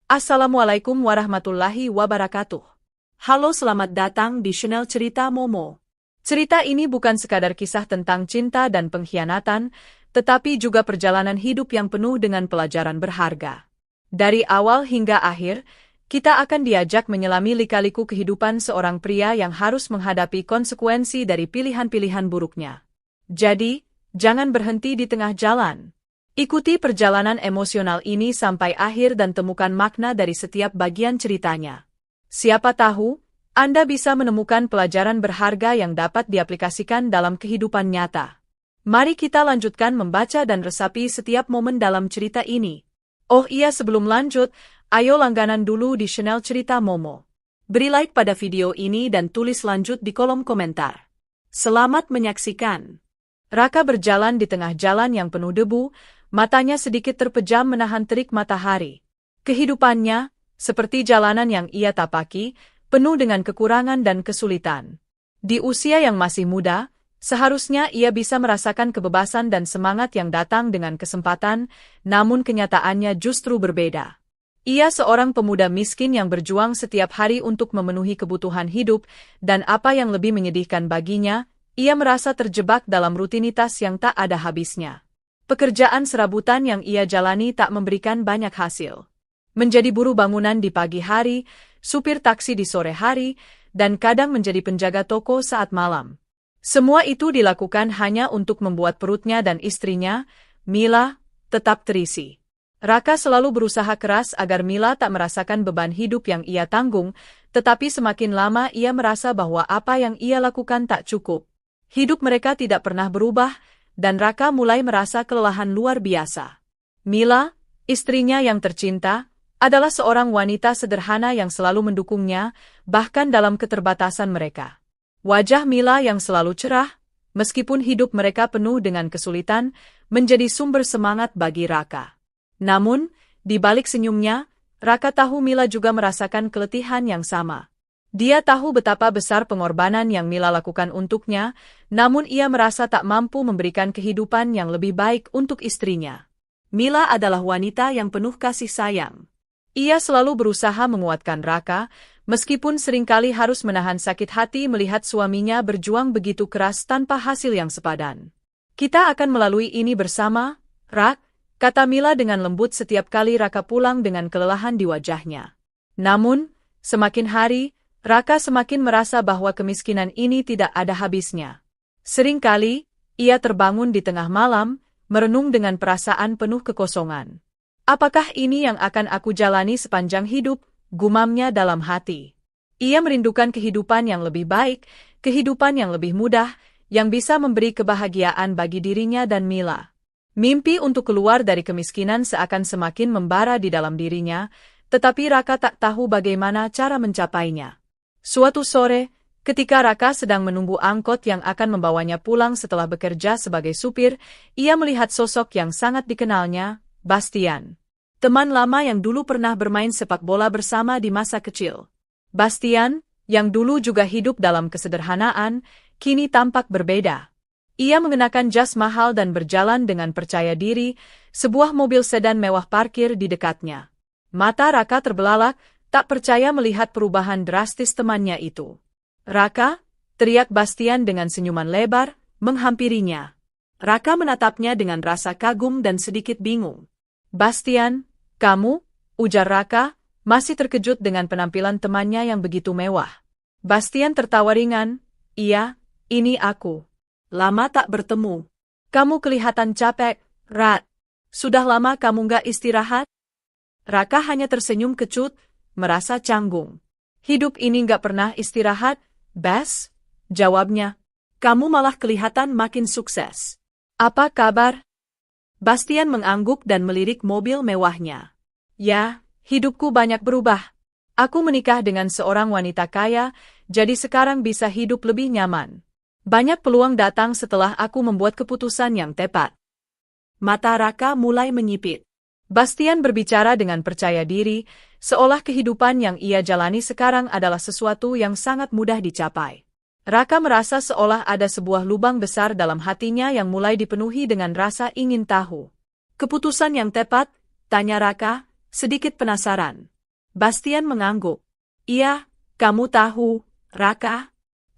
Assalamualaikum warahmatullahi wabarakatuh. Halo, selamat datang di channel Cerita Momo. Cerita ini bukan sekadar kisah tentang cinta dan pengkhianatan, tetapi juga perjalanan hidup yang penuh dengan pelajaran berharga. Dari awal hingga akhir, kita akan diajak menyelami lika-liku kehidupan seorang pria yang harus menghadapi konsekuensi dari pilihan-pilihan buruknya. Jadi, jangan berhenti di tengah jalan. Ikuti perjalanan emosional ini sampai akhir dan temukan makna dari setiap bagian ceritanya. Siapa tahu, Anda bisa menemukan pelajaran berharga yang dapat diaplikasikan dalam kehidupan nyata. Mari kita lanjutkan membaca dan resapi setiap momen dalam cerita ini. Oh iya, sebelum lanjut, ayo langganan dulu di channel Cerita Momo. Beri like pada video ini dan tulis lanjut di kolom komentar. Selamat menyaksikan. Raka berjalan di tengah jalan yang penuh debu, matanya sedikit terpejam menahan terik matahari. Kehidupannya, seperti jalanan yang ia tapaki, penuh dengan kekurangan dan kesulitan. Di usia yang masih muda, seharusnya ia bisa merasakan kebebasan dan semangat yang datang dengan kesempatan, namun kenyataannya justru berbeda. Ia seorang pemuda miskin yang berjuang setiap hari untuk memenuhi kebutuhan hidup, dan apa yang lebih menyedihkan baginya, ia merasa terjebak dalam rutinitas yang tak ada habisnya. Pekerjaan serabutan yang ia jalani tak memberikan banyak hasil. Menjadi buruh bangunan di pagi hari, supir taksi di sore hari, dan kadang menjadi penjaga toko saat malam. Semua itu dilakukan hanya untuk membuat perutnya dan istrinya, Mila, tetap terisi. Raka selalu berusaha keras agar Mila tak merasakan beban hidup yang ia tanggung, tetapi semakin lama ia merasa bahwa apa yang ia lakukan tak cukup. Hidup mereka tidak pernah berubah, dan Raka mulai merasa kelelahan luar biasa. Mila, istrinya yang tercinta, adalah seorang wanita sederhana yang selalu mendukungnya, bahkan dalam keterbatasan mereka. Wajah Mila yang selalu cerah, meskipun hidup mereka penuh dengan kesulitan, menjadi sumber semangat bagi Raka. Namun, di balik senyumnya, Raka tahu Mila juga merasakan keletihan yang sama. Dia tahu betapa besar pengorbanan yang Mila lakukan untuknya, namun ia merasa tak mampu memberikan kehidupan yang lebih baik untuk istrinya. Mila adalah wanita yang penuh kasih sayang. Ia selalu berusaha menguatkan Raka, meskipun seringkali harus menahan sakit hati melihat suaminya berjuang begitu keras tanpa hasil yang sepadan. Kita akan melalui ini bersama, Rak, kata Mila dengan lembut setiap kali Raka pulang dengan kelelahan di wajahnya. Namun, semakin hari, Raka semakin merasa bahwa kemiskinan ini tidak ada habisnya. Seringkali, ia terbangun di tengah malam, merenung dengan perasaan penuh kekosongan. Apakah ini yang akan aku jalani sepanjang hidup, gumamnya dalam hati. Ia merindukan kehidupan yang lebih baik, kehidupan yang lebih mudah, yang bisa memberi kebahagiaan bagi dirinya dan Mila. Mimpi untuk keluar dari kemiskinan seakan semakin membara di dalam dirinya, tetapi Raka tak tahu bagaimana cara mencapainya. Suatu sore, ketika Raka sedang menunggu angkot yang akan membawanya pulang setelah bekerja sebagai supir, ia melihat sosok yang sangat dikenalnya, Bastian. Teman lama yang dulu pernah bermain sepak bola bersama di masa kecil. Bastian, yang dulu juga hidup dalam kesederhanaan, kini tampak berbeda. Ia mengenakan jas mahal dan berjalan dengan percaya diri, sebuah mobil sedan mewah parkir di dekatnya. Mata Raka terbelalak, tak percaya melihat perubahan drastis temannya itu. Raka, teriak Bastian dengan senyuman lebar, menghampirinya. Raka menatapnya dengan rasa kagum dan sedikit bingung. Bastian, kamu, ujar Raka, masih terkejut dengan penampilan temannya yang begitu mewah. Bastian tertawa ringan, iya, ini aku. Lama tak bertemu. Kamu kelihatan capek, Rat. Sudah lama kamu gak istirahat? Raka hanya tersenyum kecut, merasa canggung. Hidup ini gak pernah istirahat, Bas? Jawabnya. Kamu malah kelihatan makin sukses. Apa kabar? Bastian mengangguk dan melirik mobil mewahnya. Ya, hidupku banyak berubah. Aku menikah dengan seorang wanita kaya, jadi sekarang bisa hidup lebih nyaman. Banyak peluang datang setelah aku membuat keputusan yang tepat. Mata Raka mulai menyipit. Bastian berbicara dengan percaya diri, seolah kehidupan yang ia jalani sekarang adalah sesuatu yang sangat mudah dicapai. Raka merasa seolah ada sebuah lubang besar dalam hatinya yang mulai dipenuhi dengan rasa ingin tahu. Keputusan yang tepat, tanya Raka, sedikit penasaran. Bastian mengangguk. Iya, kamu tahu, Raka.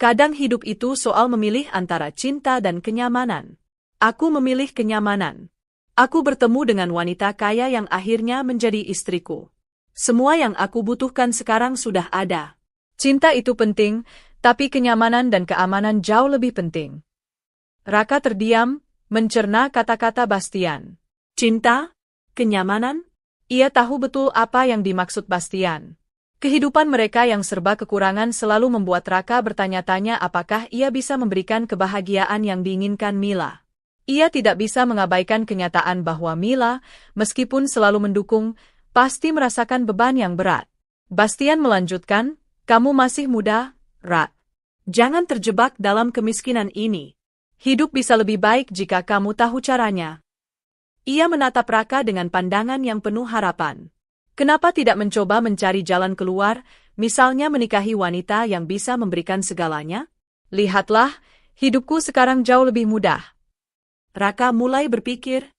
Kadang hidup itu soal memilih antara cinta dan kenyamanan. Aku memilih kenyamanan. Aku bertemu dengan wanita kaya yang akhirnya menjadi istriku. Semua yang aku butuhkan sekarang sudah ada. Cinta itu penting, tapi kenyamanan dan keamanan jauh lebih penting. Raka terdiam, mencerna kata-kata Bastian. Cinta? Kenyamanan? Ia tahu betul apa yang dimaksud Bastian. Kehidupan mereka yang serba kekurangan selalu membuat Raka bertanya-tanya apakah ia bisa memberikan kebahagiaan yang diinginkan Mila. Ia tidak bisa mengabaikan kenyataan bahwa Mila, meskipun selalu mendukung, pasti merasakan beban yang berat. Bastian melanjutkan, kamu masih muda, Rak. Jangan terjebak dalam kemiskinan ini. Hidup bisa lebih baik jika kamu tahu caranya. Ia menatap Raka dengan pandangan yang penuh harapan. Kenapa tidak mencoba mencari jalan keluar, misalnya menikahi wanita yang bisa memberikan segalanya? Lihatlah, hidupku sekarang jauh lebih mudah. Raka mulai berpikir.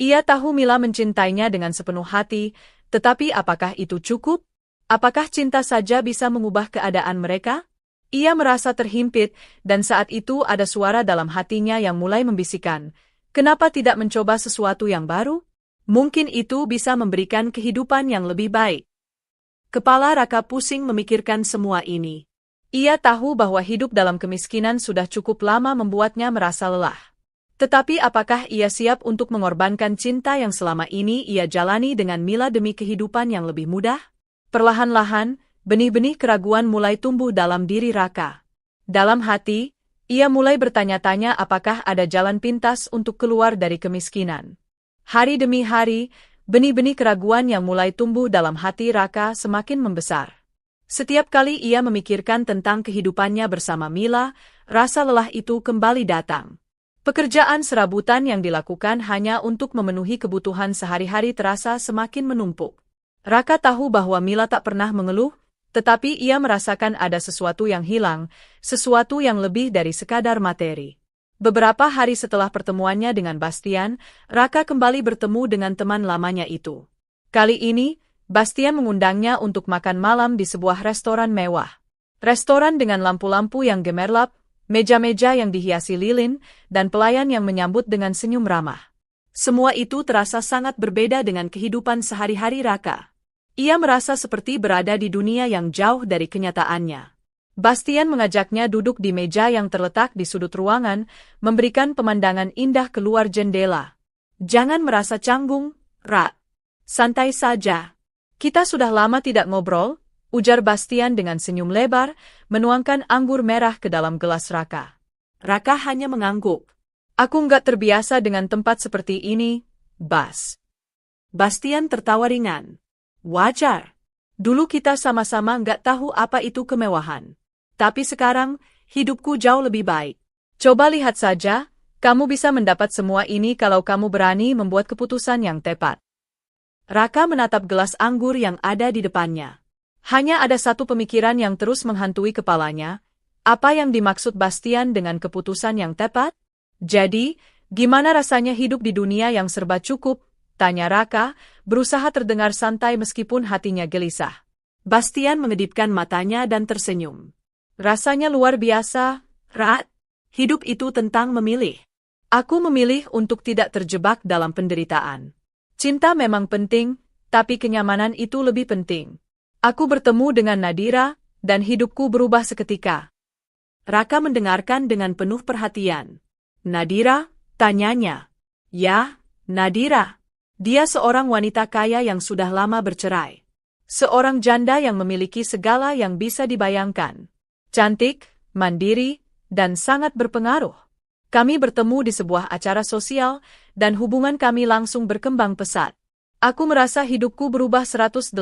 Ia tahu Mila mencintainya dengan sepenuh hati, tetapi apakah itu cukup? Apakah cinta saja bisa mengubah keadaan mereka? Ia merasa terhimpit, dan saat itu ada suara dalam hatinya yang mulai membisikkan, kenapa tidak mencoba sesuatu yang baru? Mungkin itu bisa memberikan kehidupan yang lebih baik. Kepala Raka pusing memikirkan semua ini. Ia tahu bahwa hidup dalam kemiskinan sudah cukup lama membuatnya merasa lelah. Tetapi apakah ia siap untuk mengorbankan cinta yang selama ini ia jalani dengan Mila demi kehidupan yang lebih mudah? Perlahan-lahan, benih-benih keraguan mulai tumbuh dalam diri Raka. Dalam hati, ia mulai bertanya-tanya apakah ada jalan pintas untuk keluar dari kemiskinan. Hari demi hari, benih-benih keraguan yang mulai tumbuh dalam hati Raka semakin membesar. Setiap kali ia memikirkan tentang kehidupannya bersama Mila, rasa lelah itu kembali datang. Pekerjaan serabutan yang dilakukan hanya untuk memenuhi kebutuhan sehari-hari terasa semakin menumpuk. Raka tahu bahwa Mila tak pernah mengeluh, tetapi ia merasakan ada sesuatu yang hilang, sesuatu yang lebih dari sekadar materi. Beberapa hari setelah pertemuannya dengan Bastian, Raka kembali bertemu dengan teman lamanya itu. Kali ini, Bastian mengundangnya untuk makan malam di sebuah restoran mewah. Restoran dengan lampu-lampu yang gemerlap, meja-meja yang dihiasi lilin, dan pelayan yang menyambut dengan senyum ramah. Semua itu terasa sangat berbeda dengan kehidupan sehari-hari Raka. Ia merasa seperti berada di dunia yang jauh dari kenyataannya. Bastian mengajaknya duduk di meja yang terletak di sudut ruangan, memberikan pemandangan indah keluar jendela. Jangan merasa canggung, Rak. Santai saja. Kita sudah lama tidak ngobrol, ujar Bastian dengan senyum lebar, menuangkan anggur merah ke dalam gelas Raka. Raka hanya mengangguk. Aku nggak terbiasa dengan tempat seperti ini, Bas. Bastian tertawa ringan. Wajar. Dulu kita sama-sama nggak tahu apa itu kemewahan. Tapi sekarang, hidupku jauh lebih baik. Coba lihat saja, kamu bisa mendapat semua ini kalau kamu berani membuat keputusan yang tepat. Raka menatap gelas anggur yang ada di depannya. Hanya ada satu pemikiran yang terus menghantui kepalanya. Apa yang dimaksud Bastian dengan keputusan yang tepat? Jadi, gimana rasanya hidup di dunia yang serba cukup? Tanya Raka, berusaha terdengar santai meskipun hatinya gelisah. Bastian mengedipkan matanya dan tersenyum. Rasanya luar biasa, Rat. Hidup itu tentang memilih. Aku memilih untuk tidak terjebak dalam penderitaan. Cinta memang penting, tapi kenyamanan itu lebih penting. Aku bertemu dengan Nadira, dan hidupku berubah seketika. Raka mendengarkan dengan penuh perhatian. Nadira? Tanyanya. Ya, Nadira. Dia seorang wanita kaya yang sudah lama bercerai. Seorang janda yang memiliki segala yang bisa dibayangkan. Cantik, mandiri, dan sangat berpengaruh. Kami bertemu di sebuah acara sosial, dan hubungan kami langsung berkembang pesat. Aku merasa hidupku berubah 180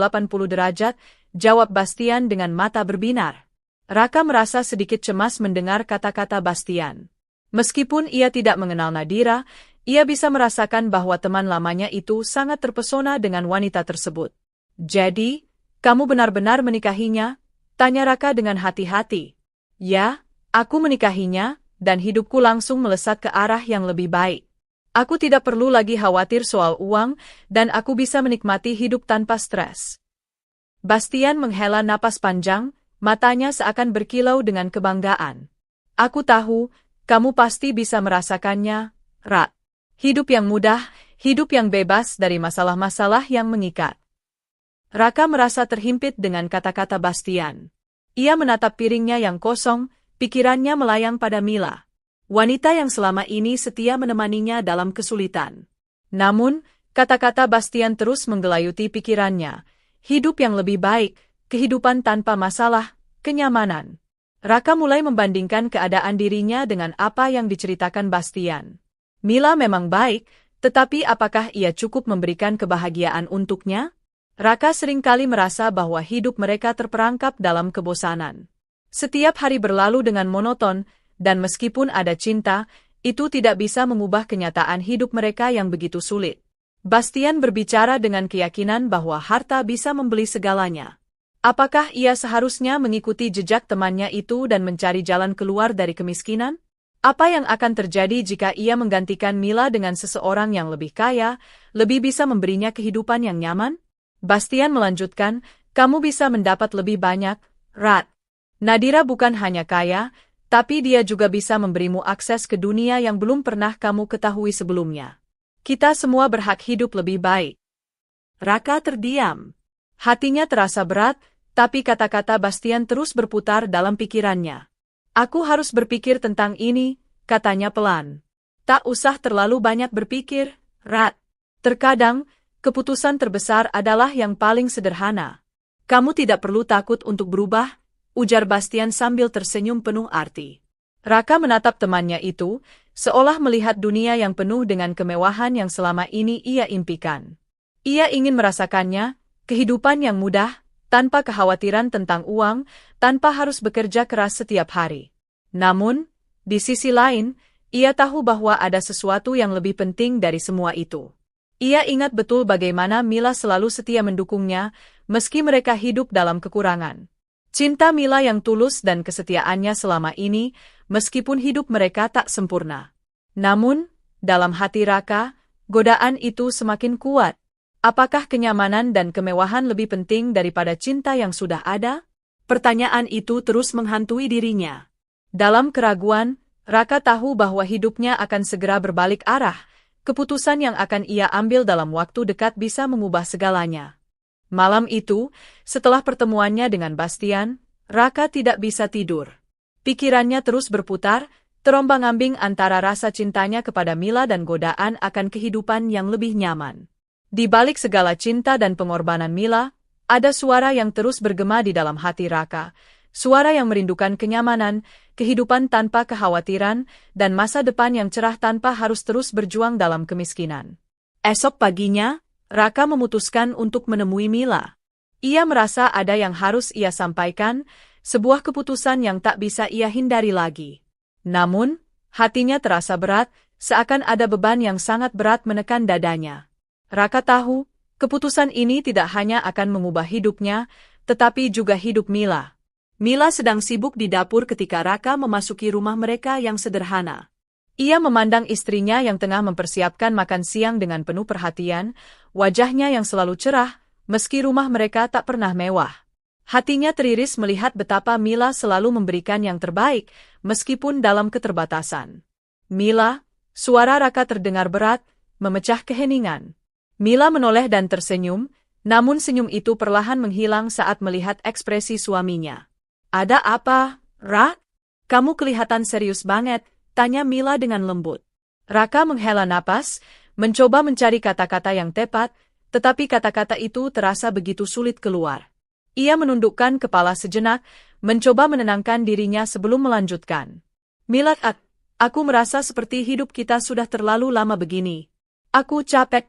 derajat, jawab Bastian dengan mata berbinar. Raka merasa sedikit cemas mendengar kata-kata Bastian. Meskipun ia tidak mengenal Nadira, ia bisa merasakan bahwa teman lamanya itu sangat terpesona dengan wanita tersebut. Jadi, kamu benar-benar menikahinya? Tanya Raka dengan hati-hati. Ya, aku menikahinya, dan hidupku langsung melesat ke arah yang lebih baik. Aku tidak perlu lagi khawatir soal uang, dan aku bisa menikmati hidup tanpa stres. Bastian menghela napas panjang, matanya seakan berkilau dengan kebanggaan. Aku tahu, kamu pasti bisa merasakannya, Rat. Hidup yang mudah, hidup yang bebas dari masalah-masalah yang mengikat. Raka merasa terhimpit dengan kata-kata Bastian. Ia menatap piringnya yang kosong, pikirannya melayang pada Mila. Wanita yang selama ini setia menemaninya dalam kesulitan. Namun, kata-kata Bastian terus menggelayuti pikirannya. Hidup yang lebih baik, kehidupan tanpa masalah, kenyamanan. Raka mulai membandingkan keadaan dirinya dengan apa yang diceritakan Bastian. Mila memang baik, tetapi apakah ia cukup memberikan kebahagiaan untuknya? Raka seringkali merasa bahwa hidup mereka terperangkap dalam kebosanan. Setiap hari berlalu dengan monoton, dan meskipun ada cinta, itu tidak bisa mengubah kenyataan hidup mereka yang begitu sulit. Bastian berbicara dengan keyakinan bahwa harta bisa membeli segalanya. Apakah ia seharusnya mengikuti jejak temannya itu dan mencari jalan keluar dari kemiskinan? Apa yang akan terjadi jika ia menggantikan Mila dengan seseorang yang lebih kaya, lebih bisa memberinya kehidupan yang nyaman? Bastian melanjutkan, kamu bisa mendapat lebih banyak, Rat. Nadira bukan hanya kaya, tapi dia juga bisa memberimu akses ke dunia yang belum pernah kamu ketahui sebelumnya. Kita semua berhak hidup lebih baik. Raka terdiam. Hatinya terasa berat, tapi kata-kata Bastian terus berputar dalam pikirannya. Aku harus berpikir tentang ini, katanya pelan. Tak usah terlalu banyak berpikir, Rat. Terkadang, keputusan terbesar adalah yang paling sederhana. Kamu tidak perlu takut untuk berubah, ujar Bastian sambil tersenyum penuh arti. Raka menatap temannya itu, seolah melihat dunia yang penuh dengan kemewahan yang selama ini ia impikan. Ia ingin merasakannya, kehidupan yang mudah, tanpa kekhawatiran tentang uang, tanpa harus bekerja keras setiap hari. Namun, di sisi lain, ia tahu bahwa ada sesuatu yang lebih penting dari semua itu. Ia ingat betul bagaimana Mila selalu setia mendukungnya, meski mereka hidup dalam kekurangan. Cinta Mila yang tulus dan kesetiaannya selama ini, meskipun hidup mereka tak sempurna. Namun, dalam hati Raka, godaan itu semakin kuat. Apakah kenyamanan dan kemewahan lebih penting daripada cinta yang sudah ada? Pertanyaan itu terus menghantui dirinya. Dalam keraguan, Raka tahu bahwa hidupnya akan segera berbalik arah. Keputusan yang akan ia ambil dalam waktu dekat bisa mengubah segalanya. Malam itu, setelah pertemuannya dengan Bastian, Raka tidak bisa tidur. Pikirannya terus berputar, terombang-ambing antara rasa cintanya kepada Mila dan godaan akan kehidupan yang lebih nyaman. Di balik segala cinta dan pengorbanan Mila, ada suara yang terus bergema di dalam hati Raka, suara yang merindukan kenyamanan, kehidupan tanpa kekhawatiran, dan masa depan yang cerah tanpa harus terus berjuang dalam kemiskinan. Esok paginya, Raka memutuskan untuk menemui Mila. Ia merasa ada yang harus ia sampaikan, sebuah keputusan yang tak bisa ia hindari lagi. Namun, hatinya terasa berat, seakan ada beban yang sangat berat menekan dadanya. Raka tahu, keputusan ini tidak hanya akan mengubah hidupnya, tetapi juga hidup Mila. Mila sedang sibuk di dapur ketika Raka memasuki rumah mereka yang sederhana. Ia memandang istrinya yang tengah mempersiapkan makan siang dengan penuh perhatian, wajahnya yang selalu cerah, meski rumah mereka tak pernah mewah. Hatinya teriris melihat betapa Mila selalu memberikan yang terbaik, meskipun dalam keterbatasan. Mila, suara Raka terdengar berat, memecah keheningan. Mila menoleh dan tersenyum, namun senyum itu perlahan menghilang saat melihat ekspresi suaminya. Ada apa, Rak? Kamu kelihatan serius banget, tanya Mila dengan lembut. Raka menghela napas, mencoba mencari kata-kata yang tepat, tetapi kata-kata itu terasa begitu sulit keluar. Ia menundukkan kepala sejenak, mencoba menenangkan dirinya sebelum melanjutkan. Mila, aku merasa seperti hidup kita sudah terlalu lama begini. Aku capek,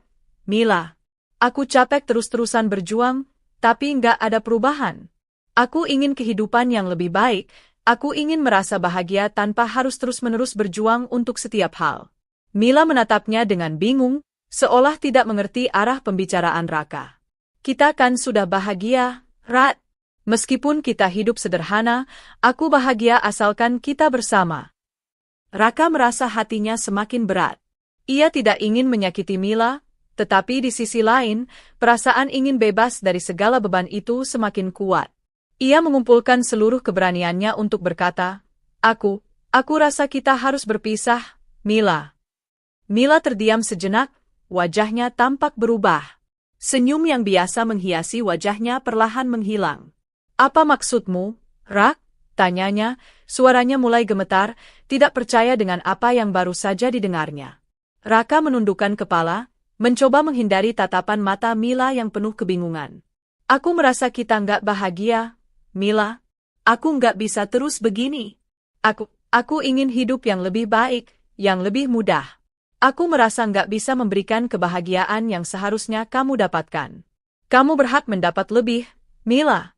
Mila. Aku capek terus-terusan berjuang, tapi nggak ada perubahan. Aku ingin kehidupan yang lebih baik, aku ingin merasa bahagia tanpa harus terus-menerus berjuang untuk setiap hal. Mila menatapnya dengan bingung, seolah tidak mengerti arah pembicaraan Raka. Kita kan sudah bahagia, Rat. Meskipun kita hidup sederhana, aku bahagia asalkan kita bersama. Raka merasa hatinya semakin berat. Ia tidak ingin menyakiti Mila, Tetapi di sisi lain, perasaan ingin bebas dari segala beban itu semakin kuat. Ia mengumpulkan seluruh keberaniannya untuk berkata, Aku rasa kita harus berpisah, Mila. Mila terdiam sejenak, wajahnya tampak berubah. Senyum yang biasa menghiasi wajahnya perlahan menghilang. Apa maksudmu, Rak? Tanyanya, suaranya mulai gemetar, tidak percaya dengan apa yang baru saja didengarnya. Raka menundukkan kepala, mencoba menghindari tatapan mata Mila yang penuh kebingungan. Aku merasa kita nggak bahagia, Mila. Aku nggak bisa terus begini. Aku ingin hidup yang lebih baik, yang lebih mudah. Aku merasa nggak bisa memberikan kebahagiaan yang seharusnya kamu dapatkan. Kamu berhak mendapat lebih, Mila.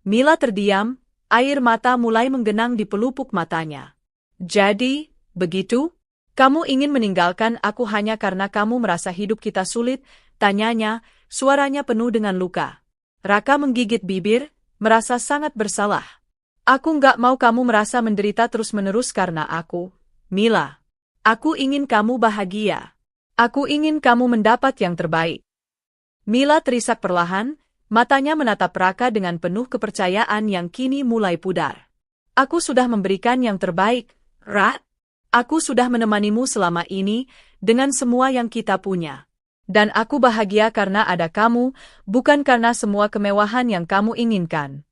Mila terdiam, air mata mulai menggenang di pelupuk matanya. Jadi, begitu? Kamu ingin meninggalkan aku hanya karena kamu merasa hidup kita sulit? Tanyanya, suaranya penuh dengan luka. Raka menggigit bibir, merasa sangat bersalah. Aku nggak mau kamu merasa menderita terus-menerus karena aku, Mila. Aku ingin kamu bahagia. Aku ingin kamu mendapat yang terbaik. Mila terisak perlahan, matanya menatap Raka dengan penuh kepercayaan yang kini mulai pudar. Aku sudah memberikan yang terbaik, Rak. Aku sudah menemanimu selama ini, dengan semua yang kita punya. Dan aku bahagia karena ada kamu, bukan karena semua kemewahan yang kamu inginkan.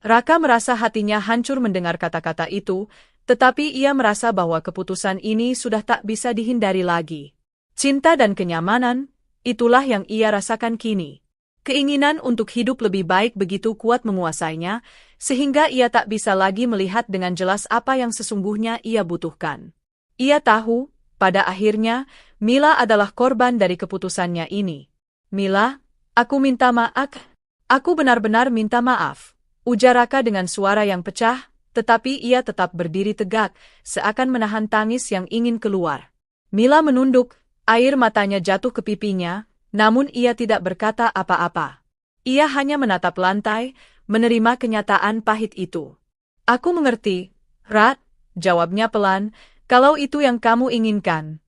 Raka merasa hatinya hancur mendengar kata-kata itu, tetapi ia merasa bahwa keputusan ini sudah tak bisa dihindari lagi. Cinta dan kenyamanan, itulah yang ia rasakan kini. Keinginan untuk hidup lebih baik begitu kuat menguasainya, sehingga ia tak bisa lagi melihat dengan jelas apa yang sesungguhnya ia butuhkan. Ia tahu, pada akhirnya, Mila adalah korban dari keputusannya ini. Mila, aku minta maaf. Aku benar-benar minta maaf. Ujar Raka dengan suara yang pecah, tetapi ia tetap berdiri tegak, seakan menahan tangis yang ingin keluar. Mila menunduk, air matanya jatuh ke pipinya, namun ia tidak berkata apa-apa. Ia hanya menatap lantai, menerima kenyataan pahit itu. Aku mengerti, Rat, jawabnya pelan, kalau itu yang kamu inginkan.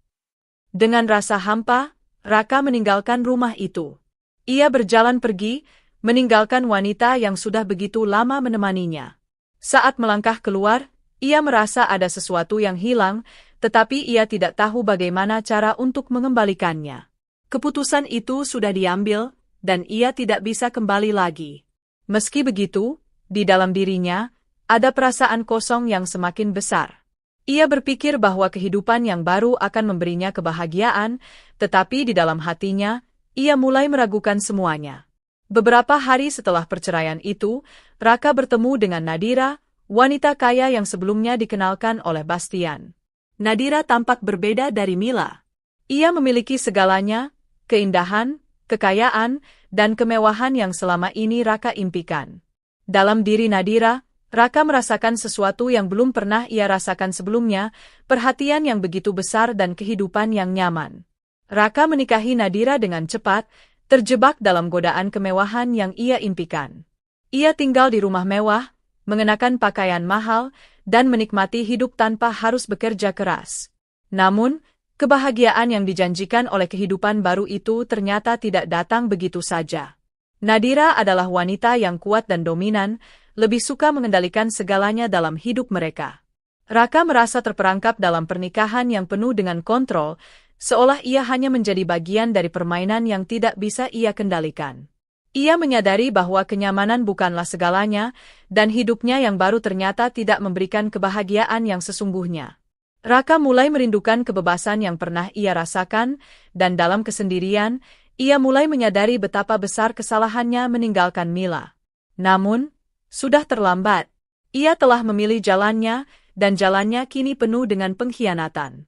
Dengan rasa hampa, Raka meninggalkan rumah itu. Ia berjalan pergi, meninggalkan wanita yang sudah begitu lama menemaninya. Saat melangkah keluar, ia merasa ada sesuatu yang hilang, tetapi ia tidak tahu bagaimana cara untuk mengembalikannya. Keputusan itu sudah diambil, dan ia tidak bisa kembali lagi. Meski begitu, di dalam dirinya, ada perasaan kosong yang semakin besar. Ia berpikir bahwa kehidupan yang baru akan memberinya kebahagiaan, tetapi di dalam hatinya, ia mulai meragukan semuanya. Beberapa hari setelah perceraian itu, Raka bertemu dengan Nadira, wanita kaya yang sebelumnya dikenalkan oleh Bastian. Nadira tampak berbeda dari Mila. Ia memiliki segalanya, keindahan, kekayaan, dan kemewahan yang selama ini Raka impikan. Dalam diri Nadira, Raka merasakan sesuatu yang belum pernah ia rasakan sebelumnya, perhatian yang begitu besar dan kehidupan yang nyaman. Raka menikahi Nadira dengan cepat, terjebak dalam godaan kemewahan yang ia impikan. Ia tinggal di rumah mewah, mengenakan pakaian mahal, dan menikmati hidup tanpa harus bekerja keras. Namun, kebahagiaan yang dijanjikan oleh kehidupan baru itu ternyata tidak datang begitu saja. Nadira adalah wanita yang kuat dan dominan, lebih suka mengendalikan segalanya dalam hidup mereka. Raka merasa terperangkap dalam pernikahan yang penuh dengan kontrol, seolah ia hanya menjadi bagian dari permainan yang tidak bisa ia kendalikan. Ia menyadari bahwa kenyamanan bukanlah segalanya, dan hidupnya yang baru ternyata tidak memberikan kebahagiaan yang sesungguhnya. Raka mulai merindukan kebebasan yang pernah ia rasakan, dan dalam kesendirian, ia mulai menyadari betapa besar kesalahannya meninggalkan Mila. Namun, sudah terlambat. Ia telah memilih jalannya, dan jalannya kini penuh dengan pengkhianatan.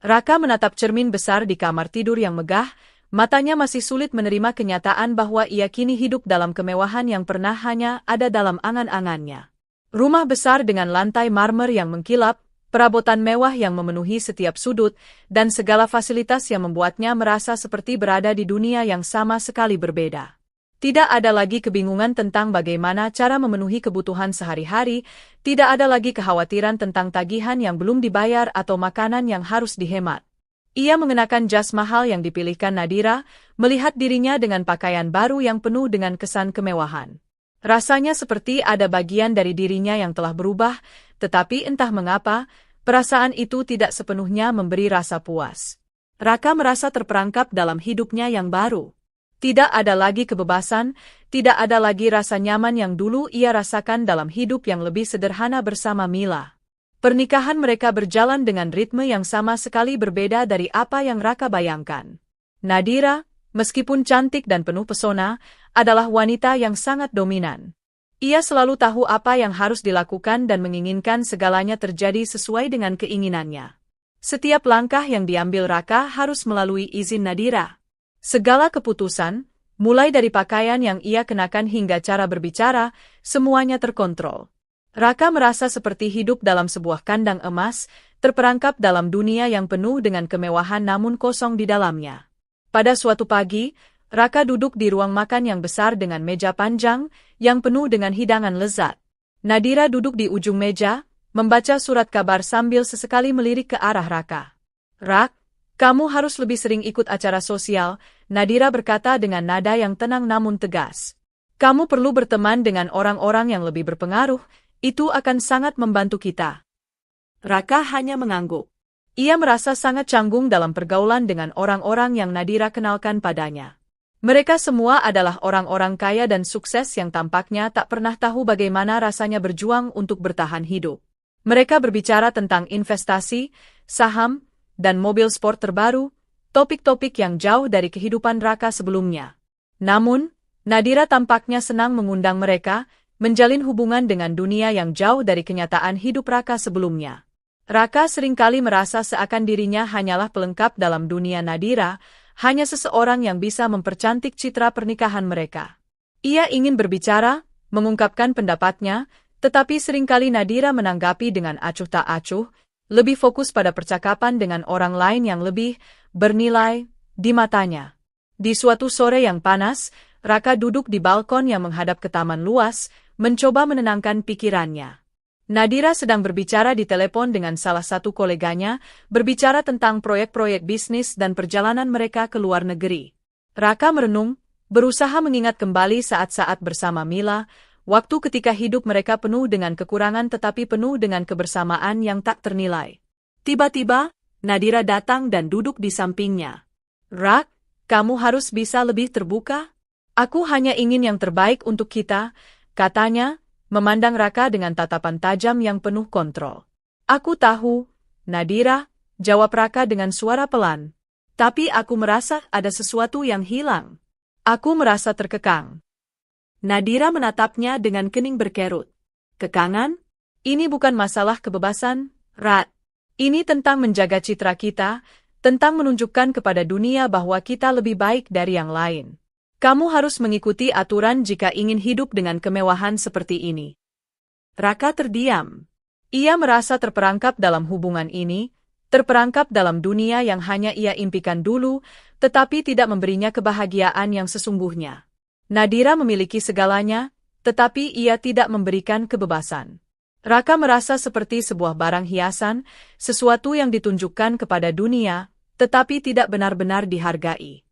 Raka menatap cermin besar di kamar tidur yang megah, matanya masih sulit menerima kenyataan bahwa ia kini hidup dalam kemewahan yang pernah hanya ada dalam angan-angannya. Rumah besar dengan lantai marmer yang mengkilap, perabotan mewah yang memenuhi setiap sudut, dan segala fasilitas yang membuatnya merasa seperti berada di dunia yang sama sekali berbeda. Tidak ada lagi kebingungan tentang bagaimana cara memenuhi kebutuhan sehari-hari, tidak ada lagi kekhawatiran tentang tagihan yang belum dibayar atau makanan yang harus dihemat. Ia mengenakan jas mahal yang dipilihkan Nadira, melihat dirinya dengan pakaian baru yang penuh dengan kesan kemewahan. Rasanya seperti ada bagian dari dirinya yang telah berubah, tetapi entah mengapa, perasaan itu tidak sepenuhnya memberi rasa puas. Raka merasa terperangkap dalam hidupnya yang baru. Tidak ada lagi kebebasan, tidak ada lagi rasa nyaman yang dulu ia rasakan dalam hidup yang lebih sederhana bersama Mila. Pernikahan mereka berjalan dengan ritme yang sama sekali berbeda dari apa yang Raka bayangkan. Nadira, meskipun cantik dan penuh pesona, adalah wanita yang sangat dominan. Ia selalu tahu apa yang harus dilakukan dan menginginkan segalanya terjadi sesuai dengan keinginannya. Setiap langkah yang diambil Raka harus melalui izin Nadira. Segala keputusan, mulai dari pakaian yang ia kenakan hingga cara berbicara, semuanya terkontrol. Raka merasa seperti hidup dalam sebuah kandang emas, terperangkap dalam dunia yang penuh dengan kemewahan namun kosong di dalamnya. Pada suatu pagi, Raka duduk di ruang makan yang besar dengan meja panjang, yang penuh dengan hidangan lezat. Nadira duduk di ujung meja, membaca surat kabar sambil sesekali melirik ke arah Raka. "Rak, kamu harus lebih sering ikut acara sosial," Nadira berkata dengan nada yang tenang namun tegas. "Kamu perlu berteman dengan orang-orang yang lebih berpengaruh, itu akan sangat membantu kita." Raka hanya mengangguk. Ia merasa sangat canggung dalam pergaulan dengan orang-orang yang Nadira kenalkan padanya. Mereka semua adalah orang-orang kaya dan sukses yang tampaknya tak pernah tahu bagaimana rasanya berjuang untuk bertahan hidup. Mereka berbicara tentang investasi, saham, dan mobil sport terbaru, topik-topik yang jauh dari kehidupan Raka sebelumnya. Namun, Nadira tampaknya senang mengundang mereka, menjalin hubungan dengan dunia yang jauh dari kenyataan hidup Raka sebelumnya. Raka seringkali merasa seakan dirinya hanyalah pelengkap dalam dunia Nadira, hanya seseorang yang bisa mempercantik citra pernikahan mereka. Ia ingin berbicara, mengungkapkan pendapatnya, tetapi seringkali Nadira menanggapi dengan acuh tak acuh, lebih fokus pada percakapan dengan orang lain yang lebih bernilai di matanya. Di suatu sore yang panas, Raka duduk di balkon yang menghadap ke taman luas, mencoba menenangkan pikirannya. Nadira sedang berbicara di telepon dengan salah satu koleganya, berbicara tentang proyek-proyek bisnis dan perjalanan mereka ke luar negeri. Raka merenung, berusaha mengingat kembali saat-saat bersama Mila, waktu ketika hidup mereka penuh dengan kekurangan tetapi penuh dengan kebersamaan yang tak ternilai. Tiba-tiba, Nadira datang dan duduk di sampingnya. "Rak, kamu harus bisa lebih terbuka? Aku hanya ingin yang terbaik untuk kita," katanya, memandang Raka dengan tatapan tajam yang penuh kontrol. "Aku tahu, Nadira," jawab Raka dengan suara pelan. "Tapi aku merasa ada sesuatu yang hilang. Aku merasa terkekang." Nadira menatapnya dengan kening berkerut. "Kekangan? Ini bukan masalah kebebasan, Rat. Ini tentang menjaga citra kita, tentang menunjukkan kepada dunia bahwa kita lebih baik dari yang lain. Kamu harus mengikuti aturan jika ingin hidup dengan kemewahan seperti ini." Raka terdiam. Ia merasa terperangkap dalam hubungan ini, terperangkap dalam dunia yang hanya ia impikan dulu, tetapi tidak memberinya kebahagiaan yang sesungguhnya. Nadira memiliki segalanya, tetapi ia tidak memberikan kebebasan. Raka merasa seperti sebuah barang hiasan, sesuatu yang ditunjukkan kepada dunia, tetapi tidak benar-benar dihargai.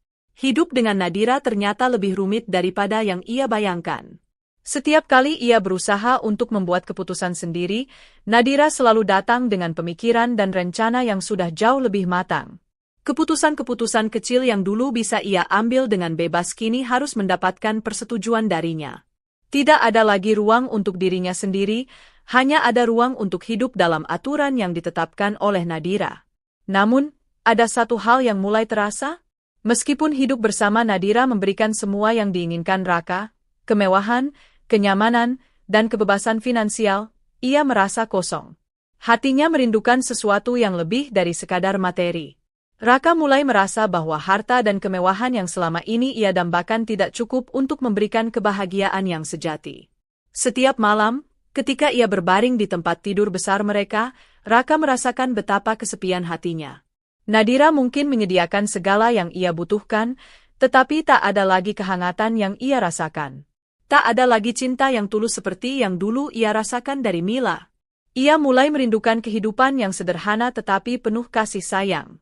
Hidup dengan Nadira ternyata lebih rumit daripada yang ia bayangkan. Setiap kali ia berusaha untuk membuat keputusan sendiri, Nadira selalu datang dengan pemikiran dan rencana yang sudah jauh lebih matang. Keputusan-keputusan kecil yang dulu bisa ia ambil dengan bebas kini harus mendapatkan persetujuan darinya. Tidak ada lagi ruang untuk dirinya sendiri, hanya ada ruang untuk hidup dalam aturan yang ditetapkan oleh Nadira. Namun, ada satu hal yang mulai terasa. Meskipun hidup bersama Nadira memberikan semua yang diinginkan Raka, kemewahan, kenyamanan, dan kebebasan finansial, ia merasa kosong. Hatinya merindukan sesuatu yang lebih dari sekadar materi. Raka mulai merasa bahwa harta dan kemewahan yang selama ini ia dambakan tidak cukup untuk memberikan kebahagiaan yang sejati. Setiap malam, ketika ia berbaring di tempat tidur besar mereka, Raka merasakan betapa kesepian hatinya. Nadira mungkin menyediakan segala yang ia butuhkan, tetapi tak ada lagi kehangatan yang ia rasakan. Tak ada lagi cinta yang tulus seperti yang dulu ia rasakan dari Mila. Ia mulai merindukan kehidupan yang sederhana tetapi penuh kasih sayang.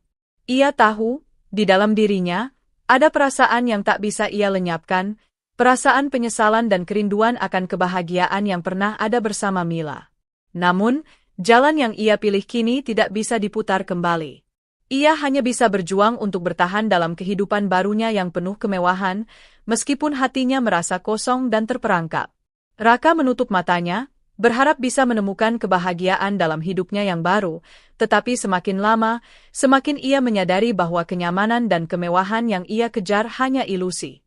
Ia tahu, di dalam dirinya, ada perasaan yang tak bisa ia lenyapkan, perasaan penyesalan dan kerinduan akan kebahagiaan yang pernah ada bersama Mila. Namun, jalan yang ia pilih kini tidak bisa diputar kembali. Ia hanya bisa berjuang untuk bertahan dalam kehidupan barunya yang penuh kemewahan, meskipun hatinya merasa kosong dan terperangkap. Raka menutup matanya, berharap bisa menemukan kebahagiaan dalam hidupnya yang baru, tetapi semakin lama, semakin ia menyadari bahwa kenyamanan dan kemewahan yang ia kejar hanya ilusi.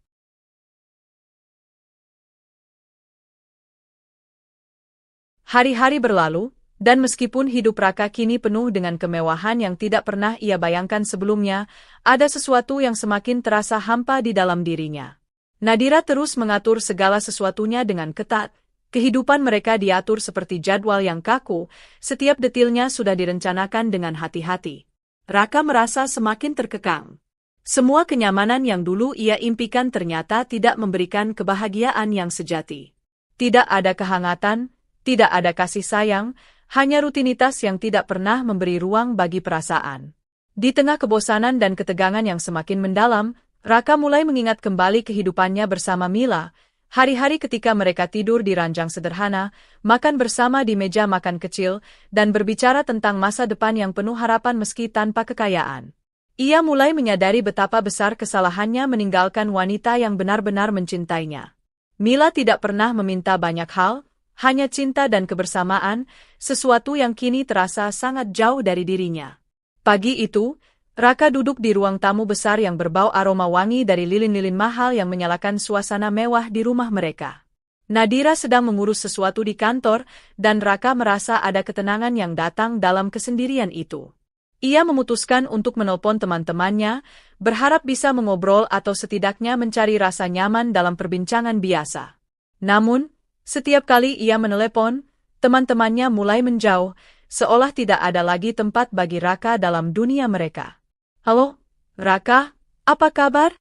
Hari-hari berlalu, dan meskipun hidup Raka kini penuh dengan kemewahan yang tidak pernah ia bayangkan sebelumnya, ada sesuatu yang semakin terasa hampa di dalam dirinya. Nadira terus mengatur segala sesuatunya dengan ketat. Kehidupan mereka diatur seperti jadwal yang kaku, setiap detilnya sudah direncanakan dengan hati-hati. Raka merasa semakin terkekang. Semua kenyamanan yang dulu ia impikan ternyata tidak memberikan kebahagiaan yang sejati. Tidak ada kehangatan, tidak ada kasih sayang, hanya rutinitas yang tidak pernah memberi ruang bagi perasaan. Di tengah kebosanan dan ketegangan yang semakin mendalam, Raka mulai mengingat kembali kehidupannya bersama Mila, hari-hari ketika mereka tidur di ranjang sederhana, makan bersama di meja makan kecil, dan berbicara tentang masa depan yang penuh harapan meski tanpa kekayaan. Ia mulai menyadari betapa besar kesalahannya meninggalkan wanita yang benar-benar mencintainya. Mila tidak pernah meminta banyak hal, hanya cinta dan kebersamaan, sesuatu yang kini terasa sangat jauh dari dirinya. Pagi itu, Raka duduk di ruang tamu besar yang berbau aroma wangi dari lilin-lilin mahal yang menyalakan suasana mewah di rumah mereka. Nadira sedang mengurus sesuatu di kantor, dan Raka merasa ada ketenangan yang datang dalam kesendirian itu. Ia memutuskan untuk menelpon teman-temannya, berharap bisa mengobrol atau setidaknya mencari rasa nyaman dalam perbincangan biasa. Namun, setiap kali ia menelepon, teman-temannya mulai menjauh, seolah tidak ada lagi tempat bagi Raka dalam dunia mereka. "Halo, Raka, apa kabar?"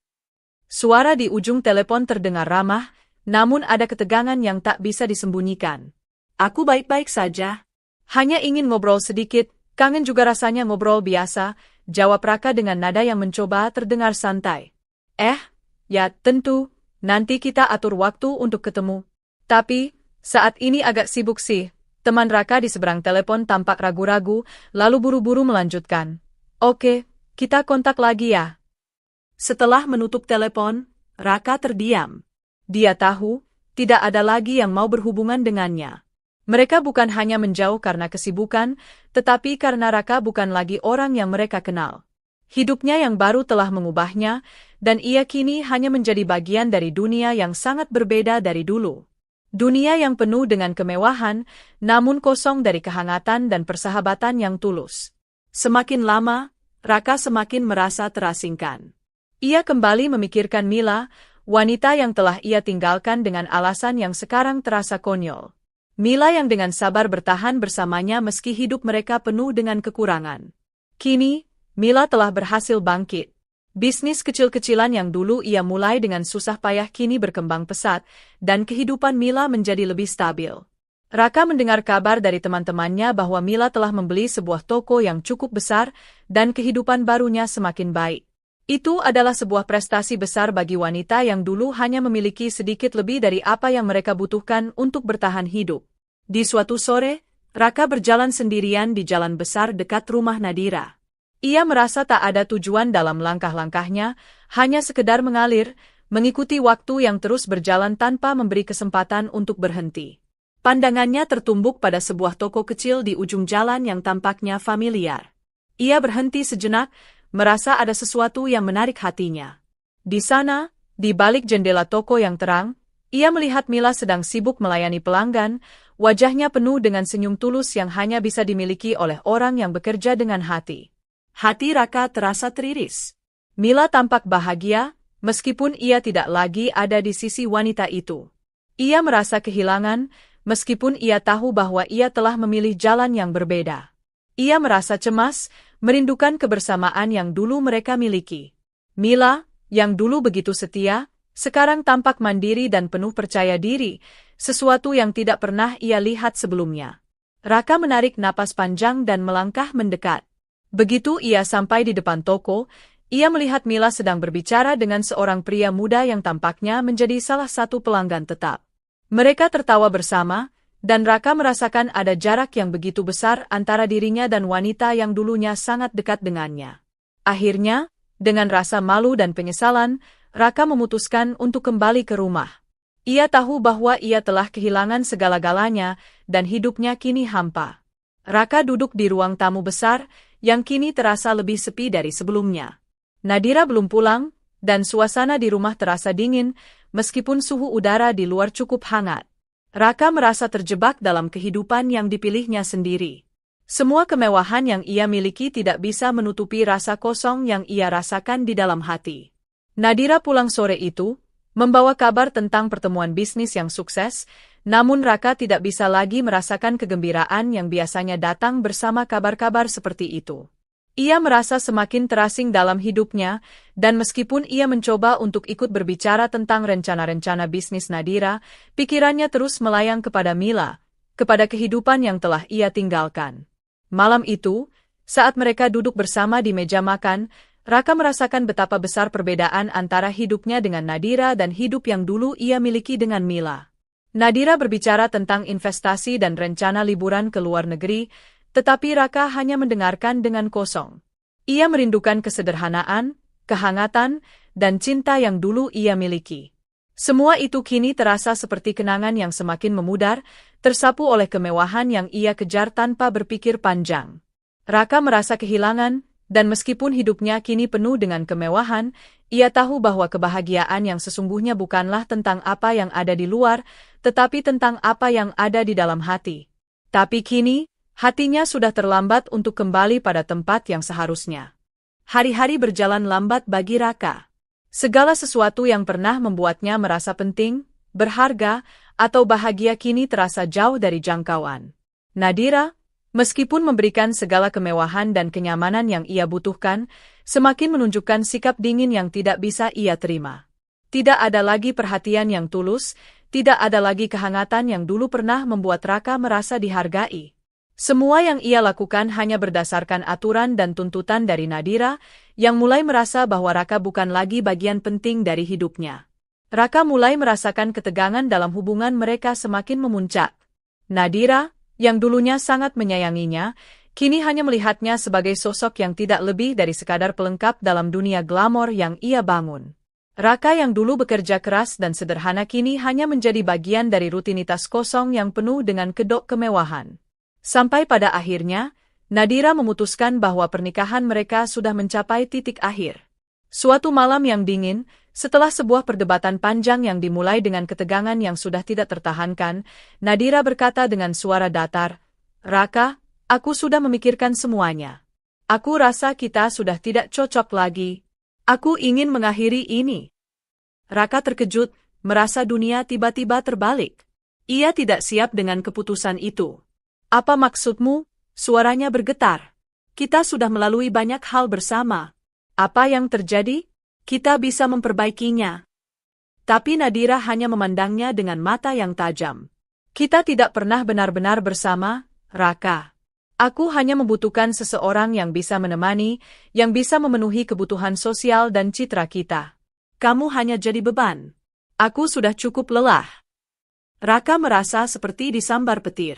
Suara di ujung telepon terdengar ramah, namun ada ketegangan yang tak bisa disembunyikan. "Aku baik-baik saja. Hanya ingin ngobrol sedikit, kangen juga rasanya ngobrol biasa," jawab Raka dengan nada yang mencoba terdengar santai. Ya tentu, nanti kita atur waktu untuk ketemu. Tapi, saat ini agak sibuk sih." Teman Raka di seberang telepon tampak ragu-ragu, lalu buru-buru melanjutkan. "Oke, kita kontak lagi ya." Setelah menutup telepon, Raka terdiam. Dia tahu, tidak ada lagi yang mau berhubungan dengannya. Mereka bukan hanya menjauh karena kesibukan, tetapi karena Raka bukan lagi orang yang mereka kenal. Hidupnya yang baru telah mengubahnya, dan ia kini hanya menjadi bagian dari dunia yang sangat berbeda dari dulu. Dunia yang penuh dengan kemewahan, namun kosong dari kehangatan dan persahabatan yang tulus. Semakin lama, Raka semakin merasa terasingkan. Ia kembali memikirkan Mila, wanita yang telah ia tinggalkan dengan alasan yang sekarang terasa konyol. Mila yang dengan sabar bertahan bersamanya meski hidup mereka penuh dengan kekurangan. Kini, Mila telah berhasil bangkit. Bisnis kecil-kecilan yang dulu ia mulai dengan susah payah kini berkembang pesat, dan kehidupan Mila menjadi lebih stabil. Raka mendengar kabar dari teman-temannya bahwa Mila telah membeli sebuah toko yang cukup besar, dan kehidupan barunya semakin baik. Itu adalah sebuah prestasi besar bagi wanita yang dulu hanya memiliki sedikit lebih dari apa yang mereka butuhkan untuk bertahan hidup. Di suatu sore, Raka berjalan sendirian di jalan besar dekat rumah Nadira. Ia merasa tak ada tujuan dalam langkah-langkahnya, hanya sekedar mengalir, mengikuti waktu yang terus berjalan tanpa memberi kesempatan untuk berhenti. Pandangannya tertumbuk pada sebuah toko kecil di ujung jalan yang tampaknya familiar. Ia berhenti sejenak, merasa ada sesuatu yang menarik hatinya. Di sana, di balik jendela toko yang terang, ia melihat Mila sedang sibuk melayani pelanggan, wajahnya penuh dengan senyum tulus yang hanya bisa dimiliki oleh orang yang bekerja dengan hati. Hati Raka terasa teriris. Mila tampak bahagia, meskipun ia tidak lagi ada di sisi wanita itu. Ia merasa kehilangan, meskipun ia tahu bahwa ia telah memilih jalan yang berbeda. Ia merasa cemas, merindukan kebersamaan yang dulu mereka miliki. Mila, yang dulu begitu setia, sekarang tampak mandiri dan penuh percaya diri, sesuatu yang tidak pernah ia lihat sebelumnya. Raka menarik napas panjang dan melangkah mendekat. Begitu ia sampai di depan toko, ia melihat Mila sedang berbicara dengan seorang pria muda yang tampaknya menjadi salah satu pelanggan tetap. Mereka tertawa bersama, dan Raka merasakan ada jarak yang begitu besar antara dirinya dan wanita yang dulunya sangat dekat dengannya. Akhirnya, dengan rasa malu dan penyesalan, Raka memutuskan untuk kembali ke rumah. Ia tahu bahwa ia telah kehilangan segala-galanya, dan hidupnya kini hampa. Raka duduk di ruang tamu besar, yang kini terasa lebih sepi dari sebelumnya. Nadira belum pulang, dan suasana di rumah terasa dingin, meskipun suhu udara di luar cukup hangat. Raka merasa terjebak dalam kehidupan yang dipilihnya sendiri. Semua kemewahan yang ia miliki tidak bisa menutupi rasa kosong yang ia rasakan di dalam hati. Nadira pulang sore itu, membawa kabar tentang pertemuan bisnis yang sukses, namun Raka tidak bisa lagi merasakan kegembiraan yang biasanya datang bersama kabar-kabar seperti itu. Ia merasa semakin terasing dalam hidupnya, dan meskipun ia mencoba untuk ikut berbicara tentang rencana-rencana bisnis Nadira, pikirannya terus melayang kepada Mila, kepada kehidupan yang telah ia tinggalkan. Malam itu, saat mereka duduk bersama di meja makan, Raka merasakan betapa besar perbedaan antara hidupnya dengan Nadira dan hidup yang dulu ia miliki dengan Mila. Nadira berbicara tentang investasi dan rencana liburan ke luar negeri, tetapi Raka hanya mendengarkan dengan kosong. Ia merindukan kesederhanaan, kehangatan, dan cinta yang dulu ia miliki. Semua itu kini terasa seperti kenangan yang semakin memudar, tersapu oleh kemewahan yang ia kejar tanpa berpikir panjang. Raka merasa kehilangan, dan meskipun hidupnya kini penuh dengan kemewahan, ia tahu bahwa kebahagiaan yang sesungguhnya bukanlah tentang apa yang ada di luar, tetapi tentang apa yang ada di dalam hati. Tapi kini, hatinya sudah terlambat untuk kembali pada tempat yang seharusnya. Hari-hari berjalan lambat bagi Raka. Segala sesuatu yang pernah membuatnya merasa penting, berharga, atau bahagia kini terasa jauh dari jangkauan. Nadira, meskipun memberikan segala kemewahan dan kenyamanan yang ia butuhkan, semakin menunjukkan sikap dingin yang tidak bisa ia terima. Tidak ada lagi perhatian yang tulus, tidak ada lagi kehangatan yang dulu pernah membuat Raka merasa dihargai. Semua yang ia lakukan hanya berdasarkan aturan dan tuntutan dari Nadira, yang mulai merasa bahwa Raka bukan lagi bagian penting dari hidupnya. Raka mulai merasakan ketegangan dalam hubungan mereka semakin memuncak. Nadira, yang dulunya sangat menyayanginya, kini hanya melihatnya sebagai sosok yang tidak lebih dari sekadar pelengkap dalam dunia glamor yang ia bangun. Raka yang dulu bekerja keras dan sederhana kini hanya menjadi bagian dari rutinitas kosong yang penuh dengan kedok kemewahan. Sampai pada akhirnya, Nadira memutuskan bahwa pernikahan mereka sudah mencapai titik akhir. Suatu malam yang dingin, setelah sebuah perdebatan panjang yang dimulai dengan ketegangan yang sudah tidak tertahankan, Nadira berkata dengan suara datar, "Raka, aku sudah memikirkan semuanya. Aku rasa kita sudah tidak cocok lagi. Aku ingin mengakhiri ini." Raka terkejut, merasa dunia tiba-tiba terbalik. Ia tidak siap dengan keputusan itu. "Apa maksudmu?" Suaranya bergetar. "Kita sudah melalui banyak hal bersama. Apa yang terjadi? Kita bisa memperbaikinya." Tapi Nadira hanya memandangnya dengan mata yang tajam. "Kita tidak pernah benar-benar bersama, Raka. Aku hanya membutuhkan seseorang yang bisa menemani, yang bisa memenuhi kebutuhan sosial dan citra kita. Kamu hanya jadi beban. Aku sudah cukup lelah." Raka merasa seperti disambar petir.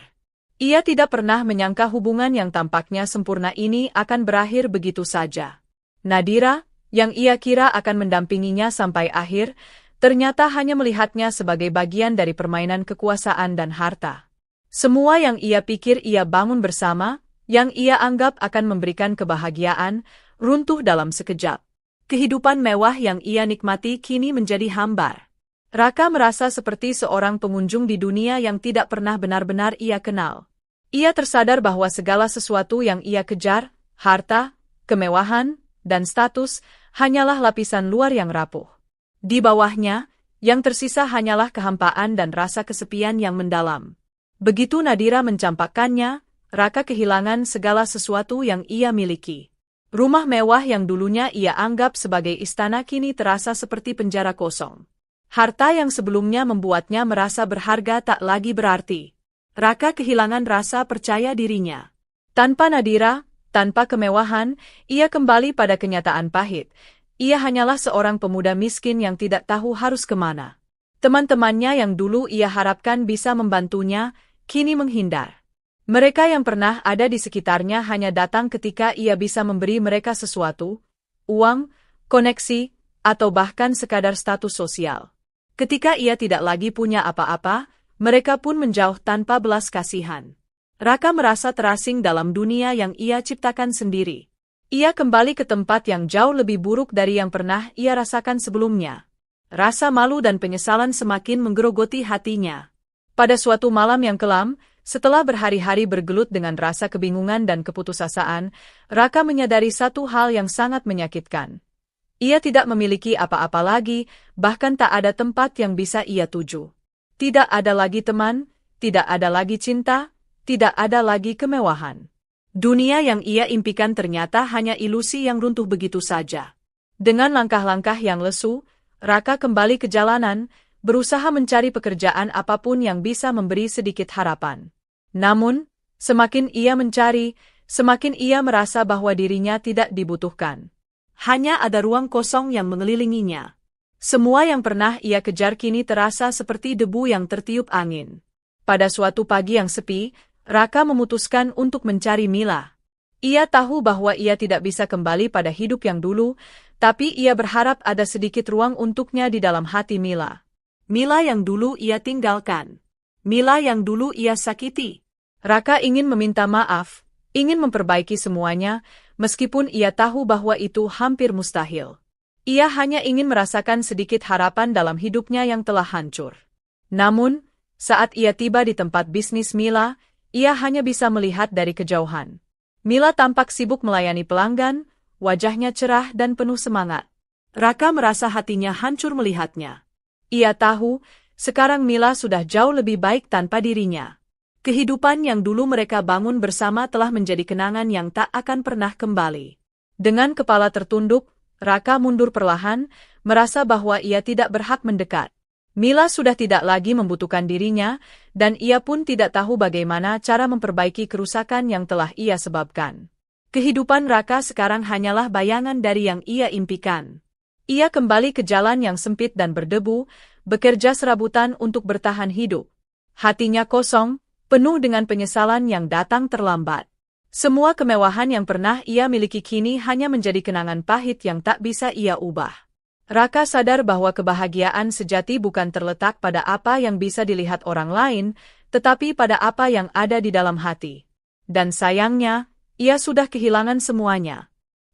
Ia tidak pernah menyangka hubungan yang tampaknya sempurna ini akan berakhir begitu saja. Nadira, yang ia kira akan mendampinginya sampai akhir, ternyata hanya melihatnya sebagai bagian dari permainan kekuasaan dan harta. Semua yang ia pikir ia bangun bersama, yang ia anggap akan memberikan kebahagiaan, runtuh dalam sekejap. Kehidupan mewah yang ia nikmati kini menjadi hambar. Raka merasa seperti seorang pengunjung di dunia yang tidak pernah benar-benar ia kenal. Ia tersadar bahwa segala sesuatu yang ia kejar, harta, kemewahan, dan status, hanyalah lapisan luar yang rapuh. Di bawahnya, yang tersisa hanyalah kehampaan dan rasa kesepian yang mendalam. Begitu Nadira mencampakkannya, Raka kehilangan segala sesuatu yang ia miliki. Rumah mewah yang dulunya ia anggap sebagai istana kini terasa seperti penjara kosong. Harta yang sebelumnya membuatnya merasa berharga tak lagi berarti. Raka kehilangan rasa percaya dirinya. Tanpa Nadira, Tanpa kemewahan, ia kembali pada kenyataan pahit. Ia hanyalah seorang pemuda miskin yang tidak tahu harus kemana. Teman-temannya yang dulu ia harapkan bisa membantunya, kini menghindar. Mereka yang pernah ada di sekitarnya hanya datang ketika ia bisa memberi mereka sesuatu, uang, koneksi, atau bahkan sekadar status sosial. Ketika ia tidak lagi punya apa-apa, mereka pun menjauh tanpa belas kasihan. Raka merasa terasing dalam dunia yang ia ciptakan sendiri. Ia kembali ke tempat yang jauh lebih buruk dari yang pernah ia rasakan sebelumnya. Rasa malu dan penyesalan semakin menggerogoti hatinya. Pada suatu malam yang kelam, setelah berhari-hari bergelut dengan rasa kebingungan dan keputusasaan, Raka menyadari satu hal yang sangat menyakitkan. Ia tidak memiliki apa-apa lagi, bahkan tak ada tempat yang bisa ia tuju. Tidak ada lagi teman, tidak ada lagi cinta, tidak ada lagi kemewahan. Dunia yang ia impikan ternyata hanya ilusi yang runtuh begitu saja. Dengan langkah-langkah yang lesu, Raka kembali ke jalanan, berusaha mencari pekerjaan apapun yang bisa memberi sedikit harapan. Namun, semakin ia mencari, semakin ia merasa bahwa dirinya tidak dibutuhkan. Hanya ada ruang kosong yang mengelilinginya. Semua yang pernah ia kejar kini terasa seperti debu yang tertiup angin. Pada suatu pagi yang sepi, Raka memutuskan untuk mencari Mila. Ia tahu bahwa ia tidak bisa kembali pada hidup yang dulu, tapi ia berharap ada sedikit ruang untuknya di dalam hati Mila. Mila yang dulu ia tinggalkan. Mila yang dulu ia sakiti. Raka ingin meminta maaf, ingin memperbaiki semuanya, meskipun ia tahu bahwa itu hampir mustahil. Ia hanya ingin merasakan sedikit harapan dalam hidupnya yang telah hancur. Namun, saat ia tiba di tempat bisnis Mila, ia hanya bisa melihat dari kejauhan. Mila tampak sibuk melayani pelanggan, wajahnya cerah dan penuh semangat. Raka merasa hatinya hancur melihatnya. Ia tahu, sekarang Mila sudah jauh lebih baik tanpa dirinya. Kehidupan yang dulu mereka bangun bersama telah menjadi kenangan yang tak akan pernah kembali. Dengan kepala tertunduk, Raka mundur perlahan, merasa bahwa ia tidak berhak mendekat. Mila sudah tidak lagi membutuhkan dirinya, dan ia pun tidak tahu bagaimana cara memperbaiki kerusakan yang telah ia sebabkan. Kehidupan Raka sekarang hanyalah bayangan dari yang ia impikan. Ia kembali ke jalan yang sempit dan berdebu, bekerja serabutan untuk bertahan hidup. Hatinya kosong, penuh dengan penyesalan yang datang terlambat. Semua kemewahan yang pernah ia miliki kini hanya menjadi kenangan pahit yang tak bisa ia ubah. Raka sadar bahwa kebahagiaan sejati bukan terletak pada apa yang bisa dilihat orang lain, tetapi pada apa yang ada di dalam hati. Dan sayangnya, ia sudah kehilangan semuanya.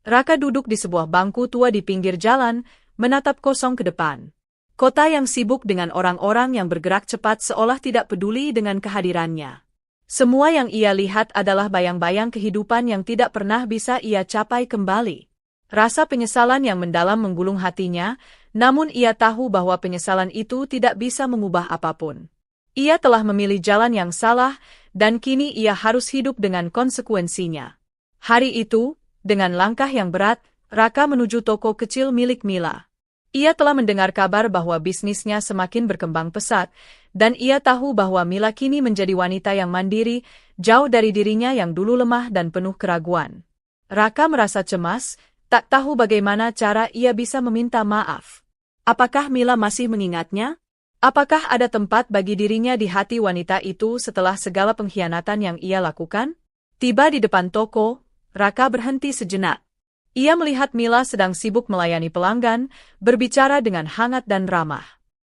Raka duduk di sebuah bangku tua di pinggir jalan, menatap kosong ke depan. Kota yang sibuk dengan orang-orang yang bergerak cepat seolah tidak peduli dengan kehadirannya. Semua yang ia lihat adalah bayang-bayang kehidupan yang tidak pernah bisa ia capai kembali. Rasa penyesalan yang mendalam menggulung hatinya, namun ia tahu bahwa penyesalan itu tidak bisa mengubah apapun. Ia telah memilih jalan yang salah, dan kini ia harus hidup dengan konsekuensinya. Hari itu, dengan langkah yang berat, Raka menuju toko kecil milik Mila. Ia telah mendengar kabar bahwa bisnisnya semakin berkembang pesat, dan ia tahu bahwa Mila kini menjadi wanita yang mandiri, jauh dari dirinya yang dulu lemah dan penuh keraguan. Raka merasa cemas, tak tahu bagaimana cara ia bisa meminta maaf. Apakah Mila masih mengingatnya? Apakah ada tempat bagi dirinya di hati wanita itu setelah segala pengkhianatan yang ia lakukan? Tiba di depan toko, Raka berhenti sejenak. Ia melihat Mila sedang sibuk melayani pelanggan, berbicara dengan hangat dan ramah.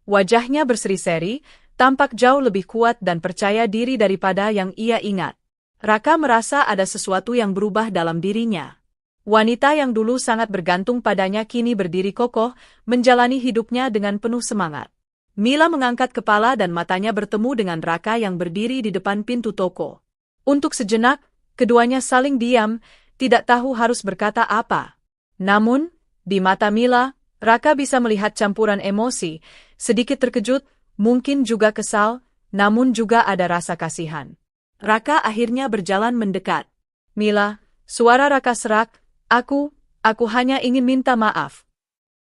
Wajahnya berseri-seri, tampak jauh lebih kuat dan percaya diri daripada yang ia ingat. Raka merasa ada sesuatu yang berubah dalam dirinya. Wanita yang dulu sangat bergantung padanya kini berdiri kokoh, menjalani hidupnya dengan penuh semangat. Mila mengangkat kepala dan matanya bertemu dengan Raka yang berdiri di depan pintu toko. Untuk sejenak, keduanya saling diam, tidak tahu harus berkata apa. Namun, di mata Mila, Raka bisa melihat campuran emosi, sedikit terkejut, mungkin juga kesal, namun juga ada rasa kasihan. Raka akhirnya berjalan mendekat. Mila, suara Raka serak, aku hanya ingin minta maaf.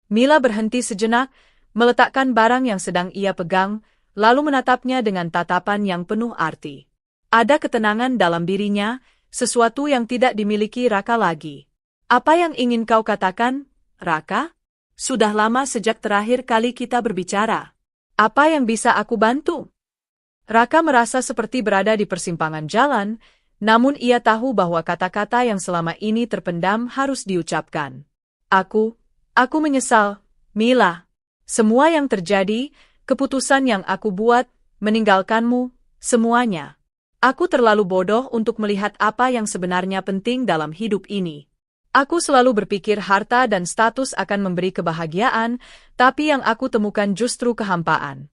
Mila berhenti sejenak, meletakkan barang yang sedang ia pegang, lalu menatapnya dengan tatapan yang penuh arti. Ada ketenangan dalam dirinya, sesuatu yang tidak dimiliki Raka lagi. Apa yang ingin kau katakan, Raka? Sudah lama sejak terakhir kali kita berbicara. Apa yang bisa aku bantu? Raka merasa seperti berada di persimpangan jalan, namun ia tahu bahwa kata-kata yang selama ini terpendam harus diucapkan. Aku menyesal, Mila. Semua yang terjadi, keputusan yang aku buat, meninggalkanmu, semuanya. Aku terlalu bodoh untuk melihat apa yang sebenarnya penting dalam hidup ini. Aku selalu berpikir harta dan status akan memberi kebahagiaan, tapi yang aku temukan justru kehampaan.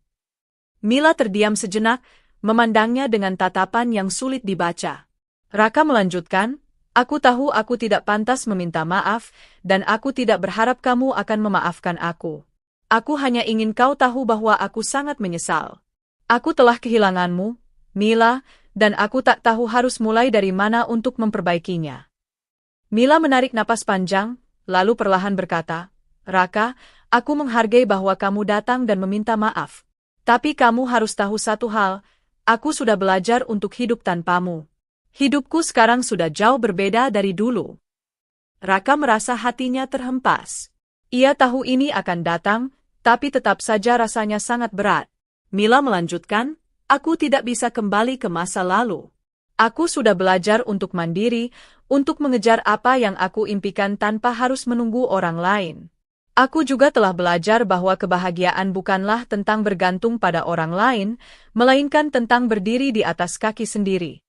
Mila terdiam sejenak, memandangnya dengan tatapan yang sulit dibaca. Raka melanjutkan, aku tahu aku tidak pantas meminta maaf, dan aku tidak berharap kamu akan memaafkan aku. Aku hanya ingin kau tahu bahwa aku sangat menyesal. Aku telah kehilanganmu, Mila, dan aku tak tahu harus mulai dari mana untuk memperbaikinya. Mila menarik napas panjang, lalu perlahan berkata, Raka, aku menghargai bahwa kamu datang dan meminta maaf. Tapi kamu harus tahu satu hal, aku sudah belajar untuk hidup tanpamu. Hidupku sekarang sudah jauh berbeda dari dulu. Raka merasa hatinya terhempas. Ia tahu ini akan datang, tapi tetap saja rasanya sangat berat. Mila melanjutkan, aku tidak bisa kembali ke masa lalu. Aku sudah belajar untuk mandiri, untuk mengejar apa yang aku impikan tanpa harus menunggu orang lain. Aku juga telah belajar bahwa kebahagiaan bukanlah tentang bergantung pada orang lain, melainkan tentang berdiri di atas kaki sendiri.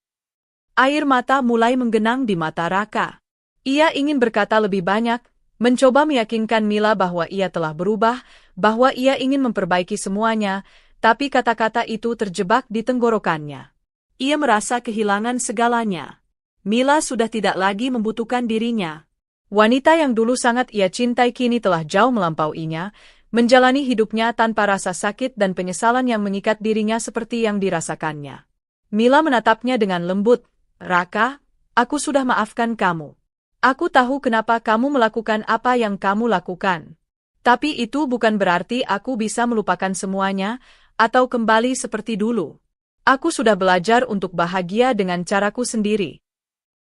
Air mata mulai menggenang di mata Raka. Ia ingin berkata lebih banyak, mencoba meyakinkan Mila bahwa ia telah berubah, bahwa ia ingin memperbaiki semuanya, tapi kata-kata itu terjebak di tenggorokannya. Ia merasa kehilangan segalanya. Mila sudah tidak lagi membutuhkan dirinya. Wanita yang dulu sangat ia cintai kini telah jauh melampauinya, menjalani hidupnya tanpa rasa sakit dan penyesalan yang mengikat dirinya seperti yang dirasakannya. Mila menatapnya dengan lembut, Raka, aku sudah maafkan kamu. Aku tahu kenapa kamu melakukan apa yang kamu lakukan. Tapi itu bukan berarti aku bisa melupakan semuanya, atau kembali seperti dulu. Aku sudah belajar untuk bahagia dengan caraku sendiri.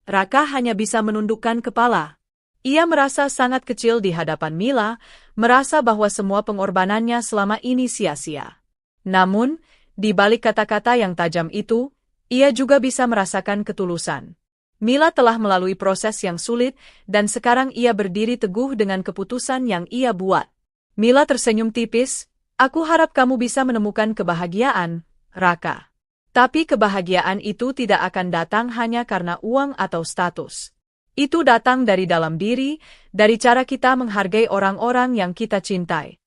Raka hanya bisa menundukkan kepala. Ia merasa sangat kecil di hadapan Mila, merasa bahwa semua pengorbanannya selama ini sia-sia. Namun, di balik kata-kata yang tajam itu, ia juga bisa merasakan ketulusan. Mila telah melalui proses yang sulit, dan sekarang ia berdiri teguh dengan keputusan yang ia buat. Mila tersenyum tipis, aku harap kamu bisa menemukan kebahagiaan, Raka. Tapi kebahagiaan itu tidak akan datang hanya karena uang atau status. Itu datang dari dalam diri, dari cara kita menghargai orang-orang yang kita cintai.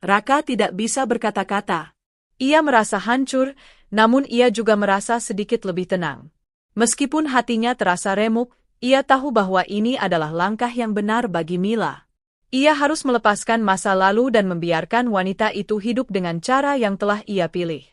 Raka tidak bisa berkata-kata. Ia merasa hancur, namun ia juga merasa sedikit lebih tenang. Meskipun hatinya terasa remuk, ia tahu bahwa ini adalah langkah yang benar bagi Mila. Ia harus melepaskan masa lalu dan membiarkan wanita itu hidup dengan cara yang telah ia pilih.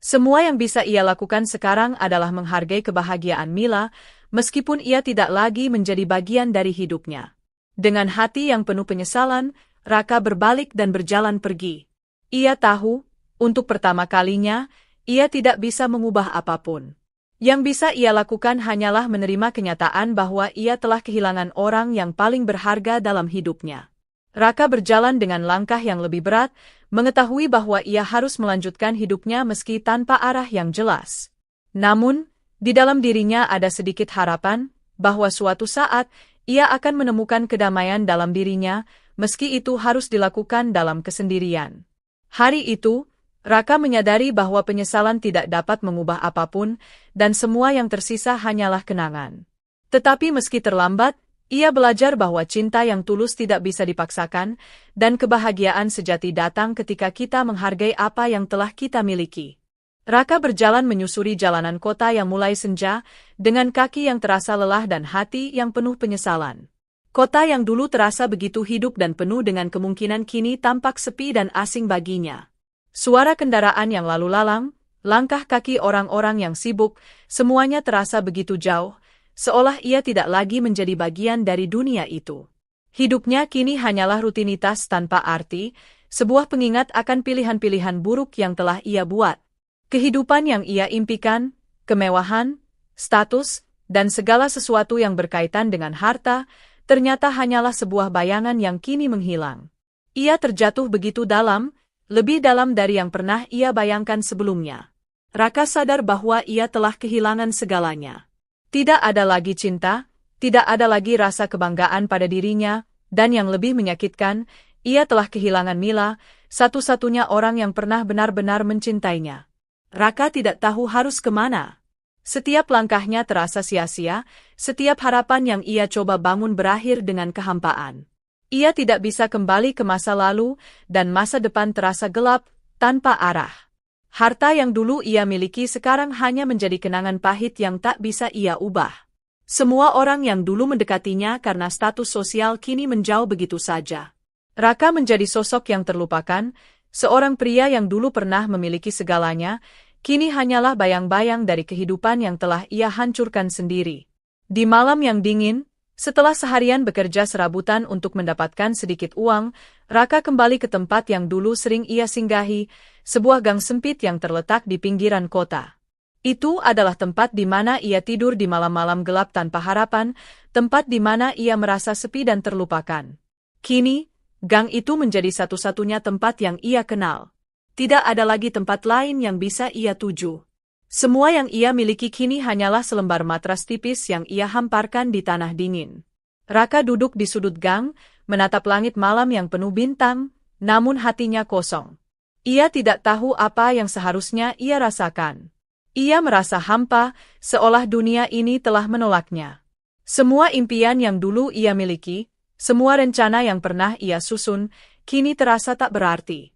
Semua yang bisa ia lakukan sekarang adalah menghargai kebahagiaan Mila, meskipun ia tidak lagi menjadi bagian dari hidupnya. Dengan hati yang penuh penyesalan, Raka berbalik dan berjalan pergi. Ia tahu, untuk pertama kalinya, ia tidak bisa mengubah apapun. Yang bisa ia lakukan hanyalah menerima kenyataan bahwa ia telah kehilangan orang yang paling berharga dalam hidupnya. Raka berjalan dengan langkah yang lebih berat, mengetahui bahwa ia harus melanjutkan hidupnya meski tanpa arah yang jelas. Namun, di dalam dirinya ada sedikit harapan, bahwa suatu saat, ia akan menemukan kedamaian dalam dirinya, meski itu harus dilakukan dalam kesendirian. Hari itu, Raka menyadari bahwa penyesalan tidak dapat mengubah apapun, dan semua yang tersisa hanyalah kenangan. Tetapi meski terlambat, ia belajar bahwa cinta yang tulus tidak bisa dipaksakan, dan kebahagiaan sejati datang ketika kita menghargai apa yang telah kita miliki. Raka berjalan menyusuri jalanan kota yang mulai senja, dengan kaki yang terasa lelah dan hati yang penuh penyesalan. Kota yang dulu terasa begitu hidup dan penuh dengan kemungkinan kini tampak sepi dan asing baginya. Suara kendaraan yang lalu lalang, langkah kaki orang-orang yang sibuk, semuanya terasa begitu jauh, seolah ia tidak lagi menjadi bagian dari dunia itu. Hidupnya kini hanyalah rutinitas tanpa arti, sebuah pengingat akan pilihan-pilihan buruk yang telah ia buat. Kehidupan yang ia impikan, kemewahan, status, dan segala sesuatu yang berkaitan dengan harta, ternyata hanyalah sebuah bayangan yang kini menghilang. Ia terjatuh begitu dalam, lebih dalam dari yang pernah ia bayangkan sebelumnya. Raka sadar bahwa ia telah kehilangan segalanya. Tidak ada lagi cinta, tidak ada lagi rasa kebanggaan pada dirinya, dan yang lebih menyakitkan, ia telah kehilangan Mila, satu-satunya orang yang pernah benar-benar mencintainya. Raka tidak tahu harus kemana. Setiap langkahnya terasa sia-sia, setiap harapan yang ia coba bangun berakhir dengan kehampaan. Ia tidak bisa kembali ke masa lalu, dan masa depan terasa gelap, tanpa arah. Harta yang dulu ia miliki sekarang hanya menjadi kenangan pahit yang tak bisa ia ubah. Semua orang yang dulu mendekatinya karena status sosial kini menjauh begitu saja. Raka menjadi sosok yang terlupakan, seorang pria yang dulu pernah memiliki segalanya, kini hanyalah bayang-bayang dari kehidupan yang telah ia hancurkan sendiri. Di malam yang dingin, setelah seharian bekerja serabutan untuk mendapatkan sedikit uang, Raka kembali ke tempat yang dulu sering ia singgahi, sebuah gang sempit yang terletak di pinggiran kota. Itu adalah tempat di mana ia tidur di malam-malam gelap tanpa harapan, tempat di mana ia merasa sepi dan terlupakan. Kini, gang itu menjadi satu-satunya tempat yang ia kenal. Tidak ada lagi tempat lain yang bisa ia tuju. Semua yang ia miliki kini hanyalah selembar matras tipis yang ia hamparkan di tanah dingin. Raka duduk di sudut gang, menatap langit malam yang penuh bintang, namun hatinya kosong. Ia tidak tahu apa yang seharusnya ia rasakan. Ia merasa hampa, seolah dunia ini telah menolaknya. Semua impian yang dulu ia miliki, semua rencana yang pernah ia susun, kini terasa tak berarti.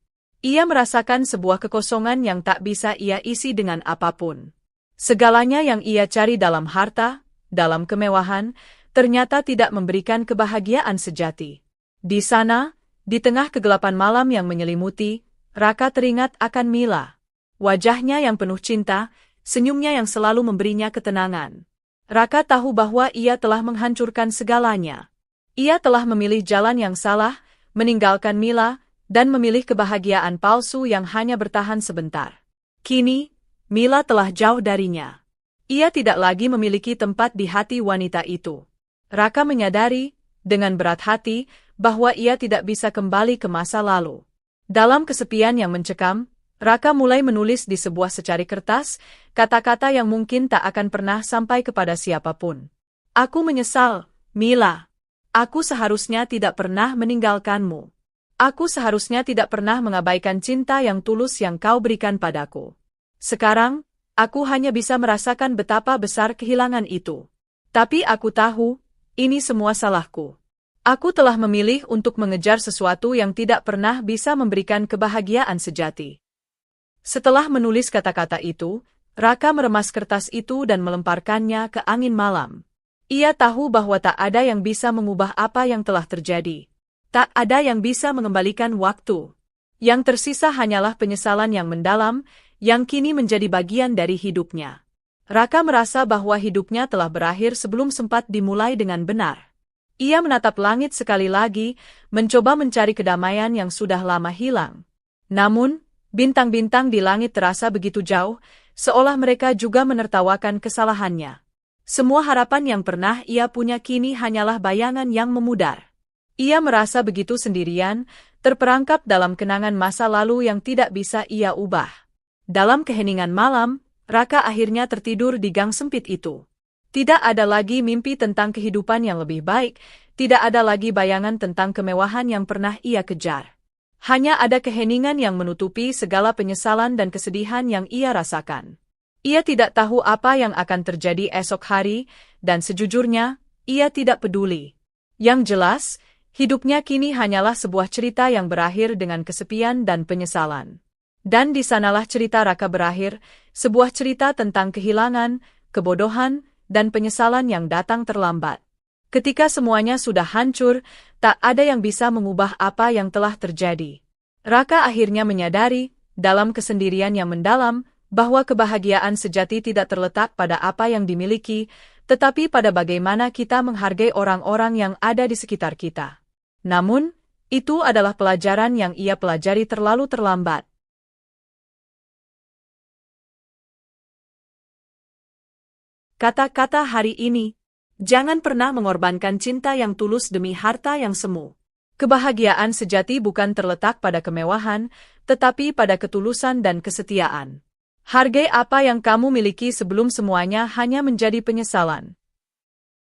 Ia merasakan sebuah kekosongan yang tak bisa ia isi dengan apapun. Segalanya yang ia cari dalam harta, dalam kemewahan, ternyata tidak memberikan kebahagiaan sejati. Di sana, di tengah kegelapan malam yang menyelimuti, Raka teringat akan Mila. Wajahnya yang penuh cinta, senyumnya yang selalu memberinya ketenangan. Raka tahu bahwa ia telah menghancurkan segalanya. Ia telah memilih jalan yang salah, meninggalkan Mila, dan memilih kebahagiaan palsu yang hanya bertahan sebentar. Kini, Mila telah jauh darinya. Ia tidak lagi memiliki tempat di hati wanita itu. Raka menyadari, dengan berat hati, bahwa ia tidak bisa kembali ke masa lalu. Dalam kesepian yang mencekam, Raka mulai menulis di sebuah secari kertas, kata-kata yang mungkin tak akan pernah sampai kepada siapapun. Aku menyesal, Mila. Aku seharusnya tidak pernah meninggalkanmu. Aku seharusnya tidak pernah mengabaikan cinta yang tulus yang kau berikan padaku. Sekarang, aku hanya bisa merasakan betapa besar kehilangan itu. Tapi aku tahu, ini semua salahku. Aku telah memilih untuk mengejar sesuatu yang tidak pernah bisa memberikan kebahagiaan sejati. Setelah menulis kata-kata itu, Raka meremas kertas itu dan melemparkannya ke angin malam. Ia tahu bahwa tak ada yang bisa mengubah apa yang telah terjadi. Tak ada yang bisa mengembalikan waktu. Yang tersisa hanyalah penyesalan yang mendalam, yang kini menjadi bagian dari hidupnya. Raka merasa bahwa hidupnya telah berakhir sebelum sempat dimulai dengan benar. Ia menatap langit sekali lagi, mencoba mencari kedamaian yang sudah lama hilang. Namun, bintang-bintang di langit terasa begitu jauh, seolah mereka juga menertawakan kesalahannya. Semua harapan yang pernah ia punya kini hanyalah bayangan yang memudar. Ia merasa begitu sendirian, terperangkap dalam kenangan masa lalu yang tidak bisa ia ubah. Dalam keheningan malam, Raka akhirnya tertidur di gang sempit itu. Tidak ada lagi mimpi tentang kehidupan yang lebih baik, tidak ada lagi bayangan tentang kemewahan yang pernah ia kejar. Hanya ada keheningan yang menutupi segala penyesalan dan kesedihan yang ia rasakan. Ia tidak tahu apa yang akan terjadi esok hari, dan sejujurnya, ia tidak peduli. Yang jelas, hidupnya kini hanyalah sebuah cerita yang berakhir dengan kesepian dan penyesalan. Dan di sanalah cerita Raka berakhir, sebuah cerita tentang kehilangan, kebodohan, dan penyesalan yang datang terlambat. Ketika semuanya sudah hancur, tak ada yang bisa mengubah apa yang telah terjadi. Raka akhirnya menyadari, dalam kesendirian yang mendalam, bahwa kebahagiaan sejati tidak terletak pada apa yang dimiliki, tetapi pada bagaimana kita menghargai orang-orang yang ada di sekitar kita. Namun, itu adalah pelajaran yang ia pelajari terlalu terlambat. Kata-kata hari ini, jangan pernah mengorbankan cinta yang tulus demi harta yang semu. Kebahagiaan sejati bukan terletak pada kemewahan, tetapi pada ketulusan dan kesetiaan. Hargai apa yang kamu miliki sebelum semuanya hanya menjadi penyesalan.